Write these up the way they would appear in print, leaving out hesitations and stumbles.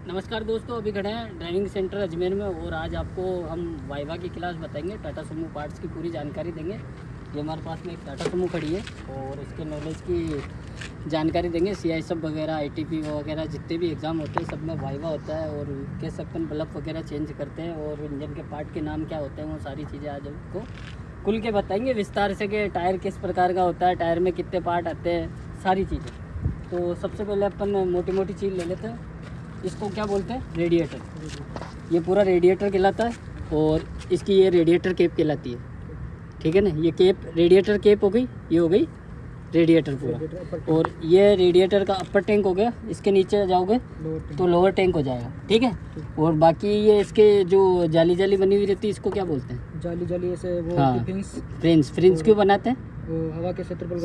नमस्कार दोस्तों, अभी खड़े हैं ड्राइविंग सेंटर अजमेर में और आज आपको हम वाइवा की क्लास बताएंगे। टाटा सुमो पार्ट्स की पूरी जानकारी देंगे। ये हमारे पास में एक टाटा सुमो खड़ी है और इसके नॉलेज की जानकारी देंगे। CI सब वगैरह, ITP वगैरह जितने भी एग्ज़ाम होते हैं सब में वाइवा होता है और कैसे अपन बल्ब वगैरह चेंज करते हैं और इंजन के पार्ट के नाम क्या होते हैं, वो सारी चीज़ें आज आपको खुल के बताएंगे विस्तार से कि टायर किस प्रकार का होता है, टायर में कितने पार्ट आते हैं, सारी चीज़ें। तो सबसे पहले अपन मोटी मोटी चीज़ ले लेते हैं। इसको क्या बोलते हैं? रेडिएटर। ये पूरा रेडिएटर कहलाता है और इसकी ये रेडिएटर केप कहलाती है। ठीक है ना, ये केप रेडिएटर केप हो गई, ये हो गई रेडिएटर पूरा। और ये रेडिएटर का अपर टैंक हो गया। इसके नीचे जाओगे तो लोअर टैंक हो जाएगा। ठीक है। और बाकी ये इसके जो जाली जाली बनी हुई रहती है, इसको क्या बोलते हैं? जाली जाली ऐसे वो हाँ, फ्रिंज क्यों बनाते हैं? वो हवा के क्षेत्रफल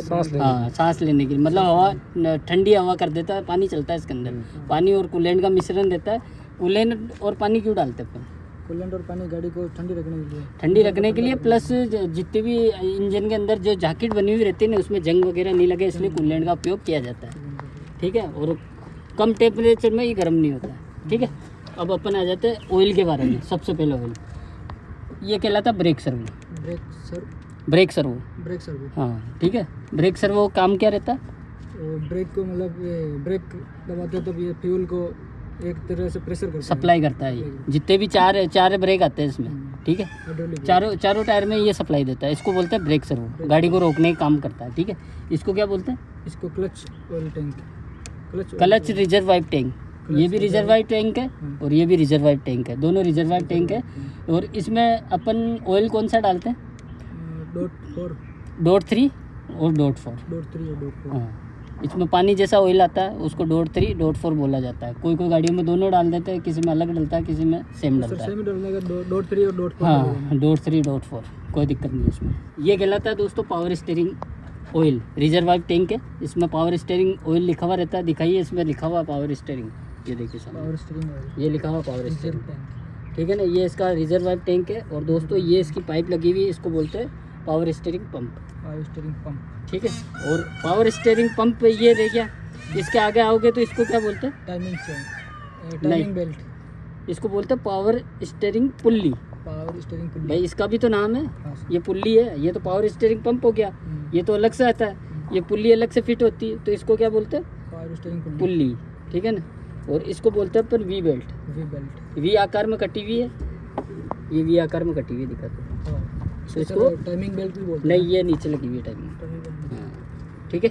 सांस लेने के लिए, मतलब हवा ठंडी हवा कर देता है, पानी चलता है इसके अंदर। पानी और कूलेंट का मिश्रण देता है। कूलेंट और पानी क्यों डालते हैं अपन? कूलेंट और पानी गाड़ी को ठंडी रखने के लिए, प्लस जितने भी इंजन के अंदर जो जैकेट बनी हुई रहती है ना, उसमें जंग वगैरह नहीं लगे, इसलिए कूलेंट का उपयोग किया जाता है। ठीक है। और कम टेम्परेचर में ये गर्म नहीं होता है। ठीक है। अब अपन आ जाते हैं ऑयल के बारे में। सबसे पहले ऑयल ये कहलाता है ब्रेक सर्वो। हाँ, ठीक है। ब्रेक सर्वो काम क्या रहता है? ब्रेक को मतलब ये ब्रेक दबाते हैं तब ये फ्यूल को एक तरह से प्रेशर करता सप्लाई करता है। ये जितने भी चार ब्रेक आते हैं इसमें, ठीक है, चारों टायर में ये सप्लाई देता है। इसको बोलते हैं ब्रेक सर्वो। गाड़ी को रोकने का काम करता है। ठीक है। इसको क्या बोलते हैं? इसको clutch oil tank, clutch reservoir tank. ये भी रिजर्वाइव टैंक है और ये भी रिजर्वाइव टैंक है, दोनों रिजर्वाइव टैंक है। और इसमें अपन ऑयल कौन सा डालते हैं? .3 और .4। हाँ, इसमें पानी जैसा ऑयल आता है, उसको .3 .4 बोला जाता है। कोई गाड़ियों में दोनों डाल देते हैं, किसी में अलग डलता है, किसी में सेम डलता है। .3 और .4। हाँ, .3 .4 कोई दिक्कत नहीं है इसमें। ये कहलाता है दोस्तों पावर स्टीयरिंग ऑयल। रिजर्वाइव टैंक है, इसमें पावर स्टीयरिंग ऑयल लिखा हुआ रहता है। दिखाइए, इसमें लिखा हुआ पावर स्टीयरिंग। ये देखिए सामने, ये लिखा हुआ पावर स्टीयरिंग। ठीक है ना, ये इसका रिजर्वाइव टैंक है। और दोस्तों ये इसकी पाइप लगी हुई है, इसको बोलते हैं पावर स्टीयरिंग पंप। ठीक है। और पावर स्टीयरिंग पंप ये रह गया। इसके आगे आओगे तो इसको क्या बोलते हैं? Timing belt. इसको बोलते हैं पावर स्टीयरिंग पुल्ली। भाई इसका भी तो नाम है। ये पुल्ली है, ये तो पावर स्टीयरिंग पंप हो गया। ये तो अलग से आता है, ये पुल्ली अलग से फिट होती है, तो इसको क्या बोलते हैं? Power steering pulley. ठीक है ना। और इसको बोलते हैं अपन वी बेल्ट। वी आकार में कटी हुई है, ये वी आकार में कटी हुई दिखाते हैं। तो इसको टाइमिंग बेल्ट भी बोलते हैं। नहीं, ये नीचे लगी हुई है टाइमिंग। हाँ, ठीक है।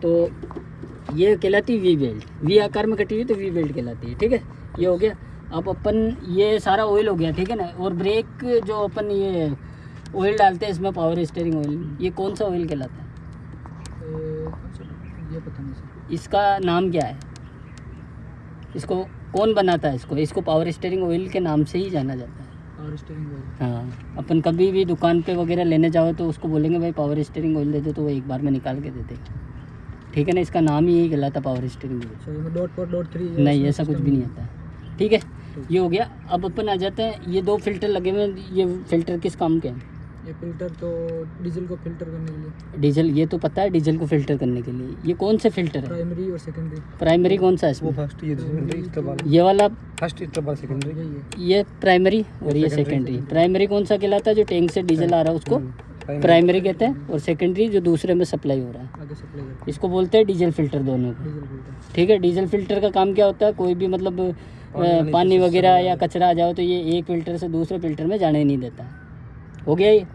तो ये कहलाती है वी बेल्ट। वी आकार में कटी हुई तो वी बेल्ट कहलाती है। ठीक है, ये हो गया। अब अपन ये सारा ऑयल हो गया। ठीक है ना। और ब्रेक जो अपन ये ऑयल डालते हैं इसमें पावर स्टीयरिंग ऑयल, ये कौन सा ऑयल कहलाता है? ये पता नहीं सर। इसका नाम क्या है? इसको कौन बनाता है? इसको पावर स्टीयरिंग ऑयल के नाम से ही जाना जाता है। Power steering oil. हाँ, अपन कभी भी दुकान पे वगैरह लेने जाओ तो उसको बोलेंगे भाई पावर स्टीयरिंग ऑयल दे दो, तो वो एक बार में निकाल के दे देगा। ठीक है ना। इसका नाम ही यही कहलाता पावर स्टीयरिंग ऑयल। .4 नहीं, ऐसा कुछ भी नहीं आता है। ठीक है, ये हो गया। अब अपन आ जाते हैं, ये 2 फिल्टर लगे हुए हैं। ये फिल्टर किस काम के हैं? ये फिल्टर तो डीजल को फिल्टर करने के लिए। डीजल, ये तो पता है, डीजल को फिल्टर करने के लिए। ये कौन से फिल्टर है? प्राइमरी और सेकेंडरी। प्राइमरी कौन सा है इसमें? फर्स्ट, ये वाला फर्स्ट, सेकेंडरी। ये प्राइमरी और ये सेकेंडरी। प्राइमरी कौन सा कहलाता है? जो टैंक से डीजल आ रहा है उसको प्राइमरी कहते हैं। और सेकेंडरी जो दूसरे में सप्लाई हो रहा है, आगे सप्लाई करते हैं, इसको बोलते हैं डीजल फिल्टर, दोनों को। Diesel filter. ठीक है। डीजल फिल्टर का काम क्या होता है? कोई भी मतलब पानी वगैरह या कचरा आ जाओ तो ये एक फिल्टर से दूसरे फिल्टर में जाने नहीं देता है। हो गया ये।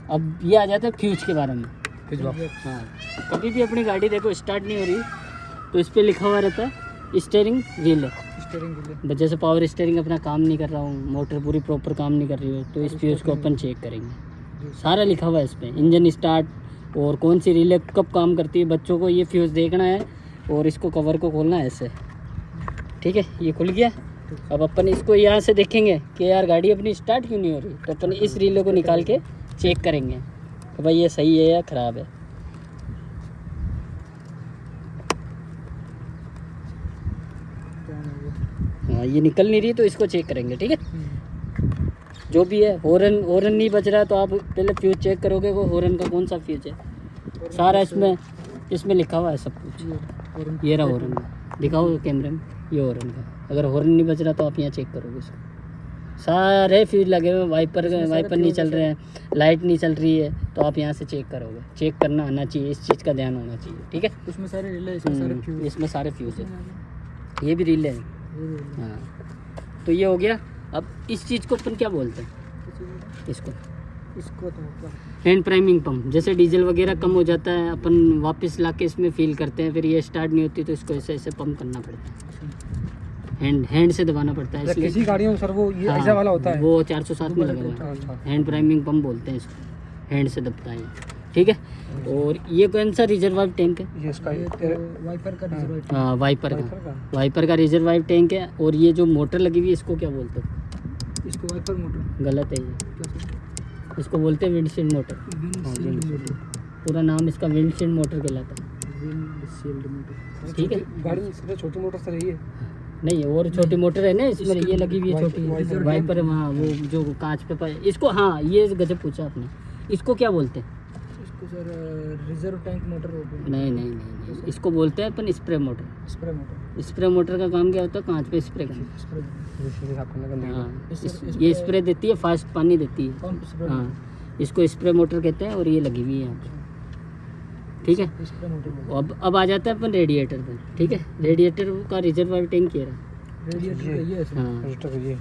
अब ये आ जाता है फ्यूज के बारे में। हाँ, कभी भी अपनी गाड़ी देखो स्टार्ट नहीं हो रही तो इस पर लिखा हुआ रहता है स्टीयरिंग व्हील है। जैसे पावर स्टीयरिंग अपना काम नहीं कर रहा हूँ, मोटर पूरी प्रॉपर काम नहीं कर रही हो, तो इस फ्यूज को अपन चेक करेंगे। सारा लिखा हुआ है इस पर, इंजन स्टार्ट और कौन सी रिले कब काम करती है। बच्चों को ये फ्यूज देखना है और इसको कवर को खोलना है ऐसे। ठीक है, ये खुल गया। अब अपन इसको यहाँ से देखेंगे कि यार गाड़ी अपनी स्टार्ट क्यों नहीं हो रही, तो अपन इस रिले को निकाल के चेक करेंगे कि भाई ये सही है या ख़राब है। हाँ, ये निकल नहीं रही तो इसको चेक करेंगे। ठीक है, जो भी है। हॉर्न नहीं बज रहा तो आप पहले फ्यूज चेक करोगे वो हॉर्न का कौन सा फ्यूज है। सारा इसमें लिखा हुआ है सब कुछ। ये रहा हॉर्न, दिखाओ कैमरे में। ये हॉर्न का, अगर हॉर्न नहीं बज रहा तो आप यहाँ चेक करोगे इसको, सारे फ्यूज लगे हुए, वाइपर नहीं चल रहे हैं, लाइट नहीं चल रही है, तो आप यहाँ से चेक करोगे। चेक करना आना चाहिए, इस चीज़ का ध्यान होना चाहिए, ठीक है। उसमें सारे रिले, इसमें सारे फ्यूज, इसमें सारे फ्यूज है, ये भी रिले है। हाँ, तो ये हो गया। अब इस चीज़ को अपन क्या बोलते हैं, इसको तो हैंड प्राइमिंग पंप। जैसे डीजल वगैरह कम हो जाता है, अपन वापस ला के इसमें फील करते हैं, फिर ये स्टार्ट नहीं होती, तो इसको ऐसे ऐसे पंप करना पड़ता है, हैंड से दबाना पड़ता है। इसलिए किसी गाड़ियों में सर वो ये हाँ, ऐसा वाला होता है, वो 407 में लगा हुआ है, हैंड प्राइमिंग पंप बोलते हैं इसको, हैंड से दबता है, ठीक है। और ये कौन सा रिजर्वायर टैंक है, ये इसका वाइपर का रिजर्वायर, हाँ वाइपर का रिजर्वायर टैंक है। और ये जो मोटर लगी हुई है इसको क्या बोलते हैं, इसको वाइपर मोटर, गलत है ये, इसको बोलते हैं विंडशील्ड मोटर। विंडशील्ड मोटर, पूरा नाम इसका विंडशील्ड मोटर कहलाता है, विंडशील्ड मोटर, ठीक है। गाड़ी में सबसे छोटी मोटर सर ये नहीं, और छोटी मोटर है ना इसमें, ये लगी हुई है छोटी वाइपर, वहाँ वो जो कांच पे इसको, हाँ ये गजब पूछा आपने, इसको क्या बोलते हैं, इसको सर रिजर्व टैंक मोटर हो गया। नहीं, इसको बोलते हैं अपन स्प्रे मोटर। स्प्रे मोटर का काम क्या होता है, कांच पे स्प्रे करना। हाँ, ये स्प्रे देती है, फास्ट पानी देती है, हाँ, इसको स्प्रे मोटर कहते हैं। और ये लगी हुई है यहाँ पे, ठीक है। अब आ जाता है अपन रेडिएटर पे, ठीक है। रेडिएटर का रिजर्वायर टैंक ये रहा, रेडिएटर हाँ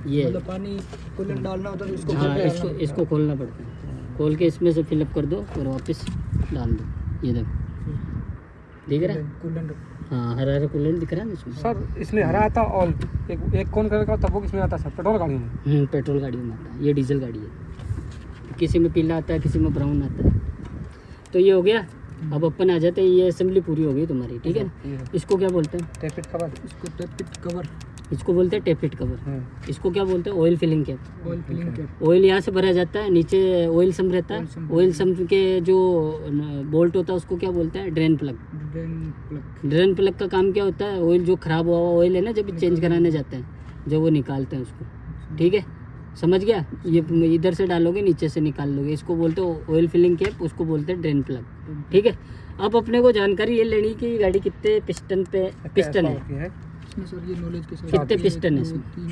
ये मतलब पानी कूलेंट डालना होता है, इसको हाँ, इसको खोलना पड़ता है, खोल के इसमें से फिलअप कर दो और वापस डाल दो। ये देखो, दिख रहा है कूलेंट, हाँ, हरा कूलेंट दिख रहा है ना इसमें। सर इसमें हरा आता और एक कौन कलर का तब वो किसमें आता सर, पेट्रोल गाड़ी में? पेट्रोल गाड़ी में आता है, ये डीजल गाड़ी है। किसी में पीला आता है, किसी में ब्राउन आता है। तो ये हो गया। अब अपन आ जाते हैं, ये असेंबली पूरी हो गई तुम्हारी, ठीक है ना। इसको क्या बोलते हैं, टेपिट कवर, इसको टेपिट कवर, इसको बोलते हैं टेपिट कवर। इसको क्या बोलते हैं, oil filling cap. Oil filling cap, oil यहाँ से भरा जाता है, नीचे ऑयल सम रहता है। ऑयल सम के जो बोल्ट होता है उसको क्या बोलते हैं, ड्रेन प्लग। ड्रेन प्लग का काम क्या होता है, ऑयल जो खराब हुआ हुआ ऑयल है ना, जब चेंज कराने जाते हैं, जब वो निकालते हैं उसको, ठीक है, समझ गया। ये इधर से डालोगे, नीचे से निकाल लोगे, इसको बोलते हो ऑयल फिलिंग कैप, उसको बोलते हैं ड्रेन प्लग, ठीक है। अब अपने को जानकारी ये लेनी कि गाड़ी कितने पिस्टन है। सर ये नॉलेज के साथ कितने पिस्टन है इसमें,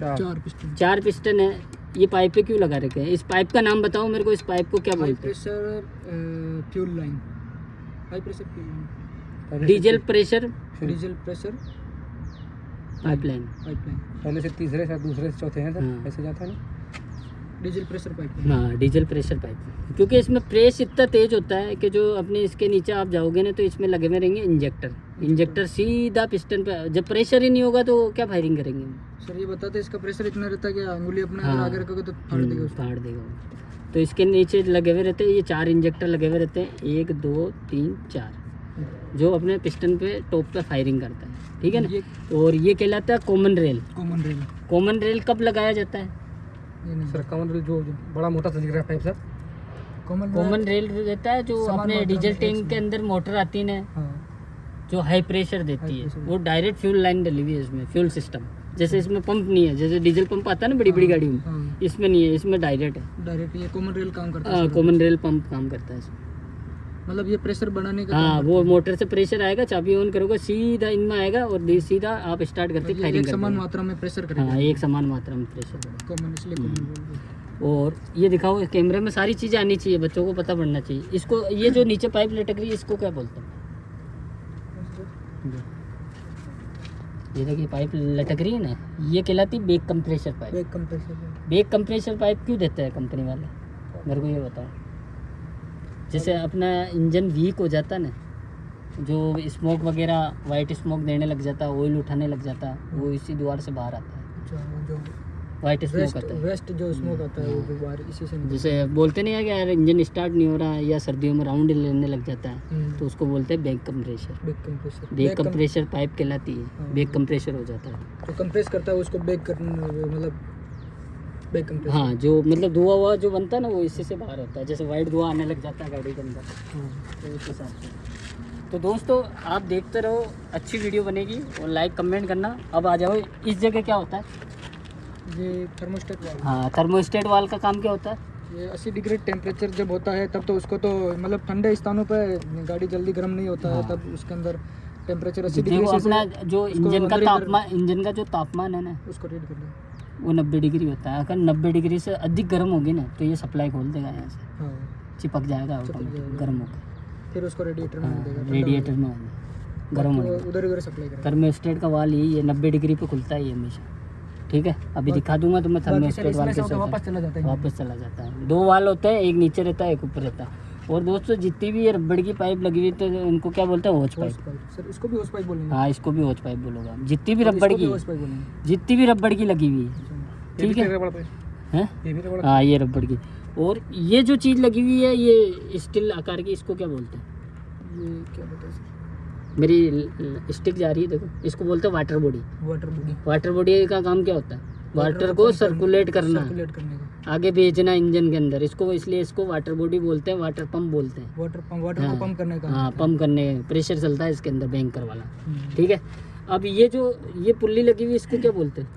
4 पिस्टन है। ये पाइप पे क्यों लगा रखे हैं, इस पाइप का नाम बताओ मेरे को, इस पाइप को क्या बोलते हैं? Fuel line, high pressure fuel line, diesel pressure pipeline. पहले से तीसरे से दूसरे से चौथे हैं सर, ऐसे जाता है ना, डीजल प्रेशर पाइप। हाँ, डीजल प्रेशर पाइप, क्योंकि इसमें प्रेस इतना तेज होता है कि जो अपने इसके नीचे आप जाओगे ना, तो इसमें लगे हुए रहेंगे इंजेक्टर सीधा पिस्टन पे। जब प्रेशर ही नहीं होगा तो क्या फायरिंग करेंगे सर? ये बताते इसका प्रेशर इतना रहता है कि अंगुली अपने आगे रखोगे तो फाड़ देगा। तो इसके नीचे लगे हुए रहते हैं, ये 4 इंजेक्टर लगे हुए रहते हैं, 1 2 3 4, जो अपने पिस्टन पे टॉप पे फायरिंग करता है, ठीक है ना। और ये कहलाता है कॉमन रेल कब लगाया जाता है सर? कॉमन रेल जो बड़ा मोटा सा दिख रहा है पाइप सर, कॉमन रेल रहता है, जो अपने डीजल टैंक के अंदर मोटर आती है ना, जो हाई प्रेशर देती है, वो डायरेक्ट फ्यूल लाइन डली हुई है इसमें, फ्यूल सिस्टम। जैसे इसमें पंप नहीं है, जैसे डीजल पंप आता है ना बड़ी गाड़ी में, इसमें नहीं है, इसमें डायरेक्ट है। ये कॉमन रेल काम करता है, कॉमन रेल पंप काम करता है इसमें, मतलब ये प्रेशर बढ़ाने का। हाँ, वो मोटर से प्रेशर आएगा, चाबी ऑन करोगे सीधा इनमें आएगा और सीधा आप स्टार्ट करते फायरिंग कर समान मात्रा में प्रेशर करेगा। हाँ, एक समान मात्रा में प्रेशर, कॉमन इसलिए। और ये दिखाओ कैमरे में, सारी चीज़ें आनी चाहिए, बच्चों को पता पड़ना चाहिए। इसको, ये जो नीचे पाइप लटक रही है, इसको क्या बोलते हैं? ये देखिए पाइप लटक रही है ना, ये कहलाती back compressor pipe. Back compressor pipe क्यों देते हैं कंपनी वाले, मेरे को ये बताओ। जैसे अपना इंजन वीक हो जाता है ना, जो स्मोक वगैरह वाइट स्मोक देने लग जाता है, ऑयल उठाने लग जाता है, वो इसी द्वार से बाहर आता है, जो वाइट स्मोक आता है, वेस्ट जो स्मोक आता है वो बाहर इसी से। जैसे बोलते नहीं है कि यार इंजन स्टार्ट नहीं हो रहा है, या सर्दियों में राउंड लेने लग जाता है, तो उसको बोलते हैं बेक कंप्रेसर पाइप कहलाती है, बेक कंप्रेसर हो जाता है, तो कंप्रेस करता है उसको बेक करना, मतलब बेक कंप्रेसर। हाँ, जो मतलब धुआं हुआ जो बनता है ना, वो इसी से बाहर होता है। जैसे वाइट धुआं आने लग जाता है गाड़ी के अंदर, तो उस हिसाब से। तो दोस्तों आप देखते रहो, अच्छी वीडियो बनेगी, और लाइक कमेंट करना। अब आ जाओ, इस जगह क्या होता है? ये थर्मोस्टेट वाल्व। हाँ, थर्मोस्टेट वाल्व का काम क्या होता है? ये 80 डिग्री टेम्परेचर जब होता है, तब तो उसको तो मतलब ठंडे स्थानों पे गाड़ी जल्दी गर्म नहीं होता है, तब उसके अंदर टेम्परेचर 80 देखो डिग्री से अपना जो इंजन का अंदर- तापमान, इंजन का जो तापमान है ना, उसको रीड कर लो। वो 90 डिग्री होता है। अगर 90 डिग्री से अधिक गर्म होगी ना तो ये सप्लाई खोल देगा, यहाँ से हाँ, चिपक जाएगा चिपक ऑटोमेटिक जाएगा। गर्म होकर। फिर उसको रेडिएटर में देगा, ठंडा रेडिएटर हो में गर्म जाएगा। होगा। तो उधर उधर सप्लाई करेगा। थर्मोस्टेट का वाल ये 90 डिग्री पे खुलता है ये हमेशा, ठीक है। अभी दिखा दूंगा तुम्हें बाकी सर थर्मोस्टेट वाल इसमें से कैसे तो होता वापस चला जाता है। है। वापस चला जाता है। 2 वाल होते हैं, एक नीचे रहता है एक ऊपर रहता है। और दोस्तों जितनी भी ये रबड़ की पाइप लगी हुई तो उनको क्या बोलते हैं, होज होस पाइप। पाइप सर, इसको भी होस पाइप बोलेंगे। हाँ, इसको भी होज पाइप बोलोगे आप। जितनी भी और रबड़ इसको भी की, होस पाइप बोलेंगे। जितनी भी रबड़ की लगी हुई है, ठीक है, हैं? ये भी रबड़। हाँ, ये रबड़ की। और ये जो चीज़ लगी हुई है ये स्टील आकार की, इसको क्या बोलते हैं? ये क्या बताए सर? मेरी स्टिक जा रही है देखो, इसको बोलते हैं water body. Water body. Water body का काम क्या होता है? वाटर को सर्कुलेट करना, सर्कुलेट करने का। आगे भेजना इंजन के अंदर। इसको इसलिए इसको वाटर बॉडी बोलते हैं, वाटर पंप बोलते हैं। वाटर हाँ। को पंप करने का। हाँ, पंप करने, प्रेशर चलता है इसके अंदर बैंकर वाला, हम्म। ठीक है। अब ये जो ये पुल्ली लगी हुई इसको क्या बोलते हैं?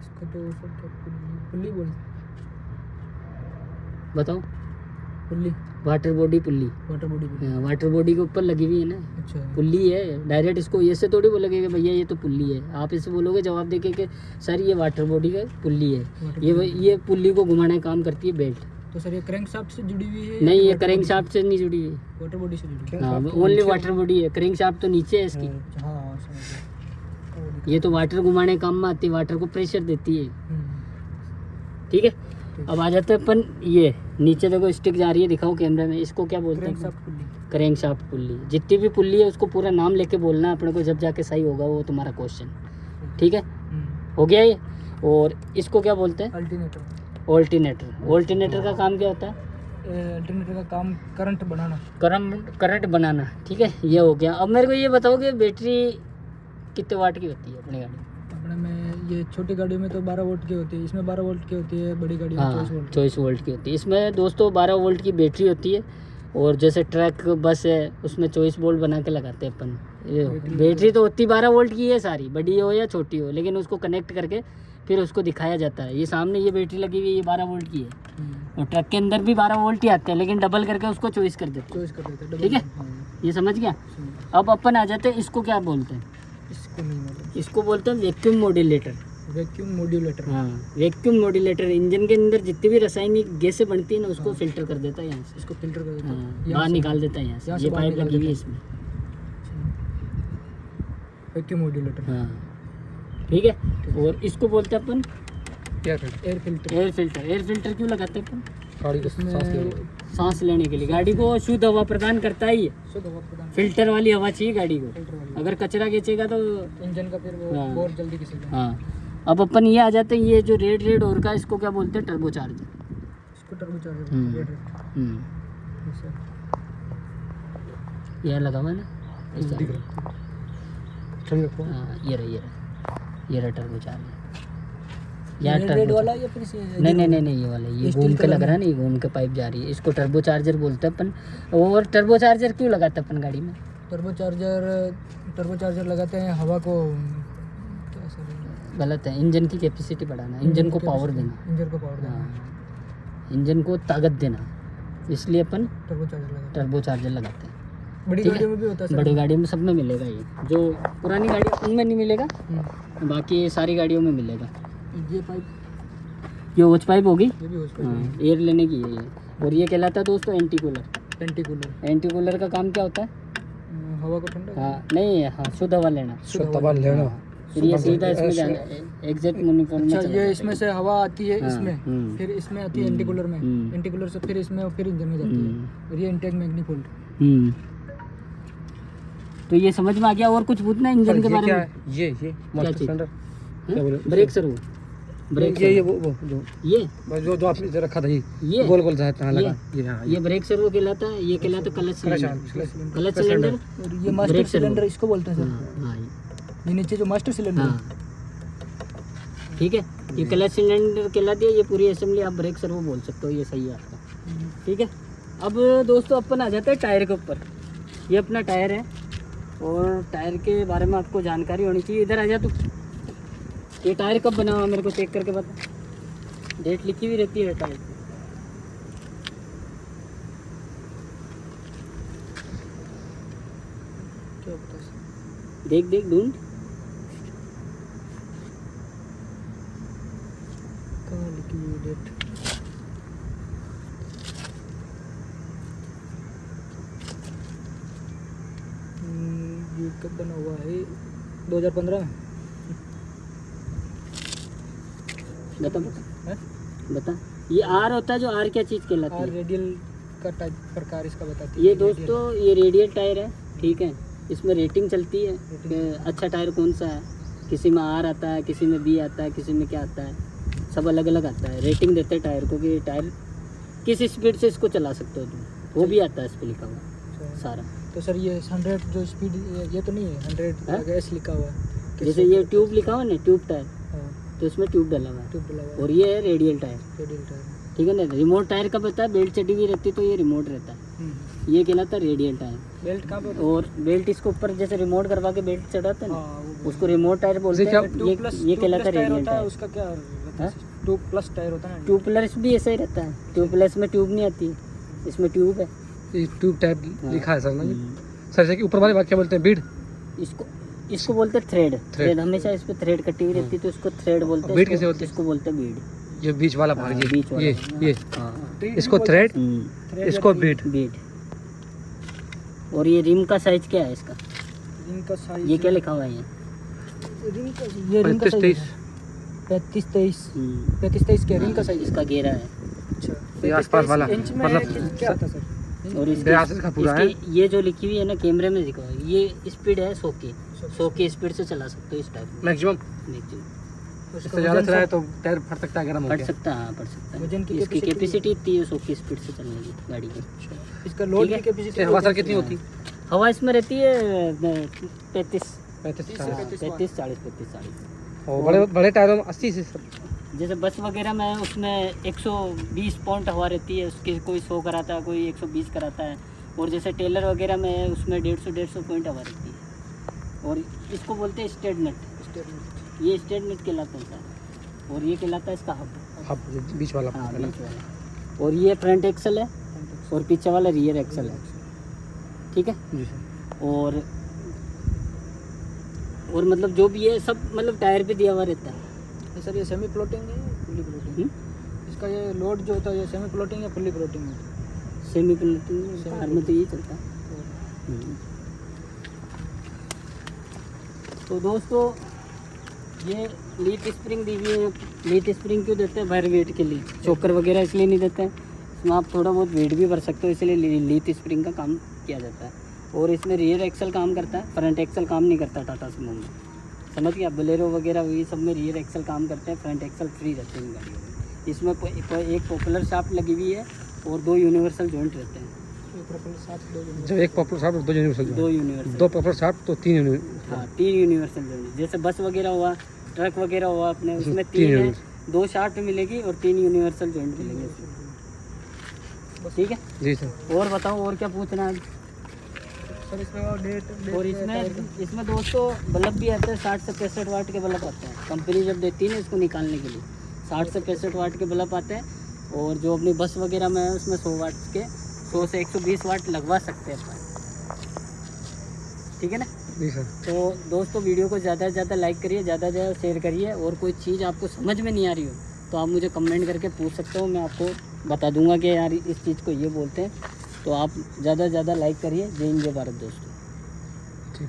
इसको तो सर क्या पुल्ली बोल। बताओ। Pulley. Water body pulley. Water body बोल। हाँ, वाटर बॉडी के ऊपर लगी हुई है ना, अच्छा। पुल्ली है। डायरेक्ट इसको ये से थोड़ी बोलोगे कि भैया ये तो पुल्ली है। आप इसे बोलोगे जवाब देके कि सर ये वाटर बॉडी का पुल्ली है। वाटर ये पुल्ली को घुमाने का काम करती है बेल्ट। तो सर ये क्रैंक शाफ्ट से जुड़ी हुई है? नहीं, ये क्रैंक शाफ्ट से नहीं जुड़ी हुई। वाटर बॉडी से जुड़ी हुई हाँ, ओनली वाटर बॉडी है। क्रैंक शाफ्ट तो नीचे है इसकी। है। हाँ समझ गया। ये तो वाटर घुमाने का काम में आती है, वाटर को प्रेशर देती है, ठीक है। अब आ जाते हैं अपन ये नीचे देखो स्टिक जा रही है, दिखाओ कैमरे में। इसको क्या बोलते क्रैंक हैं? Shaft pulley. Crank shaft pulley. जितनी भी पुल्ली है उसको पूरा नाम लेके बोलना है अपने को, जब जाके सही होगा वो तुम्हारा क्वेश्चन, ठीक है। हो गया ये। और इसको क्या बोलते हैं? अल्टरनेटर। ऑल्टरनेटर। ऑल्टरनेटर का काम क्या होता है? अल्टरनेटर का काम करंट बनाना। करंट बनाना, ठीक है। ये हो गया। अब मेरे को ये बताओ कि बैटरी कितने वाट की होती है अपनी गाड़ी? अपने में ये छोटी गाड़ियों में तो 12 वोल्ट की होती है, इसमें 12 वोल्ट की होती है, बड़ी गाड़ी में हाँ, 24 वोल्ट। 24 वोल्ट की होती है। इसमें दोस्तों 12 वोल्ट की बैटरी होती है। और जैसे ट्रक बस है उसमें 24 वोल्ट बना के लगाते हैं अपन। ये बैटरी तो होती 12 वोल्ट की है सारी, बड़ी हो या छोटी हो, लेकिन उसको कनेक्ट करके फिर उसको दिखाया जाता है। ये सामने ये बैटरी लगी हुई है, ये 12 वोल्ट की है। और ट्रक के अंदर भी 12 वोल्ट ही आते हैं, लेकिन डबल करके उसको चॉइस कर देते हैं, चॉइस कर देते हैं। ठीक है। ये समझ गया। अब अपन आ जाते हैं, इसको क्या बोलते हैं? इसको नहीं मालूम। इसको बोलते हैं वैक्यूम मॉड्यूलेटर। Vacuum modulator. हाँ, वैक्यूम मॉड्यूलेटर इंजन के अंदर जितनी भी रासायनिक गैसें बनती है ना उसको फिल्टर कर देता है यहाँ से। इसको फिल्टर कर देते हैं। हाँ, बाहर निकाल देता है यहाँ से। ये बाहर पाइप निकाल लगी हुई है देता इसमें। Vacuum modulator. हाँ, ठीक है। और इसको बोलते हैं अपन air filter. Air filter. Air filter क्यों लगाते हैं अपन? गाड़ी को सांस लेने के लिए। गाड़ी को शुद्ध हवा प्रदान करता है ये। शुद्ध हवा प्रदान। फिल्टर वाली हवा चाहिए गाड़ी को। फिल्टर वाली। अगर कचरा खींचेगा तो इंजन का फिर वो हाँ। बहुत जल्दी किसी हाँ। अब अपन ये आ जाते हैं, ये जो रेड और का इसको क्या बोलते हैं? Turbo charger. इसको टर्बोचार्जर। यह लगा हुआ है ना, ऐसा। हाँ, ये रहा टर्बो चार्जर। यार रेड वाला या फिर नहीं, ये वाला, ये घूम के लग रहा है ना, ये घूम के पाइप जा रही है। इसको टर्बो चार्जर बोलते हैं अपन। और टर्बो चार्जर क्यों लगाते हैं अपन गाड़ी में? टर्बोचार्जर लगाते हैं हवा को क्या सर गलत है, इंजन की कैपेसिटी बढ़ाना, इंजन को पावर देना। इंजन को पावर देना। हाँ, इंजन को ताकत देना, इसलिए अपन टर्बो चार्जर लगाते हैं। बड़ी ठीक है? गाड़ियों में भी होता है सर। बड़ी गाड़ियों में सब में मिलेगा ये। जो पुरानी गाड़ी उनमें नहीं मिलेगा, बाकी सारी गाड़ियों में मिलेगा। ये पाइप, ये होज पाइप होगी। ये भी होज पाइप। हाँ, एयर लेने की है ये। और ये कहलाता है दोस्तों एंटी कूलर। एंटी कूलर का काम क्या होता है? हवा को ठंडा। हाँ, नहीं, हाँ, शुद्ध हवा लेना। फिर ये सीधा इसमें जाना, एग्जैक्ट यूनिफॉर्म में अच्छा, चला ये इसमें से हवा आती है हाँ, इसमें, फिर इसमें आती है एंटी कूलर में, एंटी कूलर से फिर इसमें और फिर इंजन में जाती है। और ये इंटेक मैग्नीफोल्ड। तो ये समझ में आ गया। और कुछ पूछना है इंजन के बारे में? ये क्या चीज? Break servo. ब्रेक ये वो जो आपने रखा था, ये गोल गोल था लगा। ये ब्रेक सर्वो कहलाता है। ये कहलाता है क्लच सिलेंडर। और ये मास्टर ब्रेक सर्वो। सिलेंडर इसको बोलते हैं सर। हाँ, ये नीचे जो मास्टर सिलेंडर है। हाँ, ठीक है। ये क्लच सिलेंडर कहलाती है। ये पूरी असेंबली आप ब्रेक सर्वो बोल सकते हो, ये सही है आपका, ठीक है। अब दोस्तों अपन आ जाते हैं टायर के ऊपर। ये अपना टायर है और टायर के बारे में आपको जानकारी होनी चाहिए। इधर आ जा तू। ये टायर कब बना हुआ मेरे को चेक करके बता। डेट लिखी हुई रहती है टायर पे। क्या होता है? देख देख ढूंढ। कहाँ लिखी हुई डेट? ये कब बना हुआ है? 2015 में। बता बता है? बता। ये आर होता है, जो आर क्या चीज़ कहलाती और है? रेडियल का टाइप प्रकार इसका बताती है। ये दोस्तों ये रेडियल टायर है, ठीक है। इसमें रेटिंग चलती है कि अच्छा टायर कौन सा है। किसी में आर आता है, किसी में बी आता है, किसी में क्या आता है, सब अलग अलग आता है। रेटिंग देते हैं टायर को कि टायर किस स्पीड से इसको चला सकते हो तुम, वो भी आता है इस पर लिखा हुआ सारा। तो सर ये 100 जो स्पीड, ये तो नहीं है 100 हाँ? आगे एस लिखा हुआ है। जैसे ये ट्यूब लिखा हुआ है ना, ट्यूब टायर, हाँ, तो इसमें ट्यूब डला हुआ है। ट्यूब डला हुआ और ये है रेडियल टायर, है, रेडियल टायर। ठीक है ना। रिमोट टायर का पता है, बेल्ट चढ़ी हुई रहती है तो ये रिमोट रहता है, ये कहलाता है रेडियल टायर। बेल्ट कहाँ पे? और बेल्ट इसको ऊपर जैसे रिमोट करवा के बेल्ट चढ़ाते हैं ना, हाँ, वो उसको रिमोट टायर बोलते हैं। ये कहलाता है रेडियल होता है। टायर। उसका क्या रहता हाँ? है? 2+ टायर होता है ना। ट्यूब प्लस भी ऐसा ही रहता है। ट्यूब प्लस में ट्यूब नहीं आती, इसमें ट्यूब है। ट्यूब टाइप हाँ। लिखा है सर ना। सर जैसे कि ऊपर वाली बात क्या बोलते हैं, बीड? इसको बोलते हैं थ्रेड। हमेशा इस पे थ्रेड कटी हुई रहती है तो इसको थ्रेड बोलते हैं। बीड किसे बोलते हैं? इसको बोलते हैं बीड। ये बीच वाला भाग, हाँ, ये बीच वाला। ये हाँ इसको थ्रेड, इसको बीड। बीड। और ये रिम का साइज क्या है इसका? रिंग का साइज ये क्या लिखा हुआ है? ये रिंग का, ये रिंग का 35-23 35-23 हम्म, 35-23 के रिंग का साइज। इसका घेरा है। अच्छा, ये आसपास वाला, 35 इंच में मतलब क्या आता है सर? और इसकी 82 का पूरा है। ये जो लिखी हुई है ना, कैमरे में दिखा हुआ है, ये स्पीड है 100 की स्पीड से चला सकते हो इस टाइप में। मैक्सिमम। देखिए, इससे ज़्यादा चलाए तो टायर फट सकता है, गर्म हो पड़ गया। सकता है, हाँ पड़ सकता है। वजन की इसकी capacity कैपेसिटी इतनी है 100 की स्पीड से चलने की गाड़ी की। इसका लोड ठीक की है। कैपेसिटी इससे हवा सर कितनी होती? हवा इसमें रहती है 35 35 40। और बड़े बड़े टायरों में 80 से सर। जैसे बस वगैरह में उसमें 120 पॉइंट हवा रहती है उसकी, कोई 100 कराता है, कोई 120 कराता है। और जैसे टेलर वगैरह में है उसमें 150 पॉइंट हवा रहती है। और इसको बोलते हैं स्टेट नट। ये स्टेट नट कहलाता है सर। और ये कहलाता है इसका हब। अब बीच वाला हाँ, है ना। बीच वाला। और ये फ्रंट एक्सल है और पीछे वाला रियर एक्सल है, ठीक है। जी सर। और मतलब जो भी है सब मतलब टायर पे दिया हुआ रहता है। सर ये सेमी फ्लोटिंग है या फुली फ्लोटिंग? इसका ये लोड जो होता है ये सेमी फ्लोटिंग या फुली फ्लोटिंग होता है? सेमी प्लेटिंग कार में तो ये चलता है। तो दोस्तों ये लीड स्प्रिंग दी हुई है। लीड स्प्रिंग क्यों देते हैं? भर वेट के लिए। चोकर वगैरह इसलिए नहीं देते हैं, इसमें आप थोड़ा बहुत वेट भी भर सकते हो, इसलिए लीड स्प्रिंग का काम किया जाता है। और इसमें रियर एक्सल काम करता है, फ्रंट एक्सल काम नहीं करता टाटा सुमो में। समझ गया? बोलेरो वगैरह ये सब में रियर एक्सल काम करते हैं, फ्रंट एक्सल फ्री रहते हैं गाड़ियों में। इसमें एक पॉपुलर शाफ्ट लगी हुई है और 2 यूनिवर्सल जॉइंट रहते हैं। जब एक popular shaft 2 universal, 2 universal, 2 popular shaft तो 3 यूनिवर्सल। हाँ 3 यूनिवर्सल जॉइंट। जैसे बस वगैरह हुआ, ट्रक वगैरह हुआ अपने, उसमें 3 है, 2 शाफ्ट मिलेगी और 3 यूनिवर्सल जॉइंट मिलेंगे उसमें। ठीक है। जी सर। और बताओ और क्या पूछना है? सर इसमें और डेट और इसमें दोस्तों बल्ब भी आते हैं, 60 से 65 वाट के बल्ब आते हैं। कंपनी जब देती है ना इसको निकालने के लिए, 60 से 65 वाट के बल्ब आते हैं। और जो अपनी बस वगैरह में है उसमें 100 वाट के, 100 से 120 वाट लगवा सकते हैं अपन। ठीक है ना। जी सर। तो दोस्तों वीडियो को ज़्यादा से ज़्यादा लाइक करिए, ज़्यादा से ज़्यादा शेयर करिए। और कोई चीज़ आपको समझ में नहीं आ रही हो तो आप मुझे कमेंट करके पूछ सकते हो, मैं आपको बता दूंगा कि यार इस चीज़ को ये बोलते हैं। तो आप ज़्यादा से ज़्यादा लाइक करिए। जय हिंद जय भारत दोस्तों। ठीक।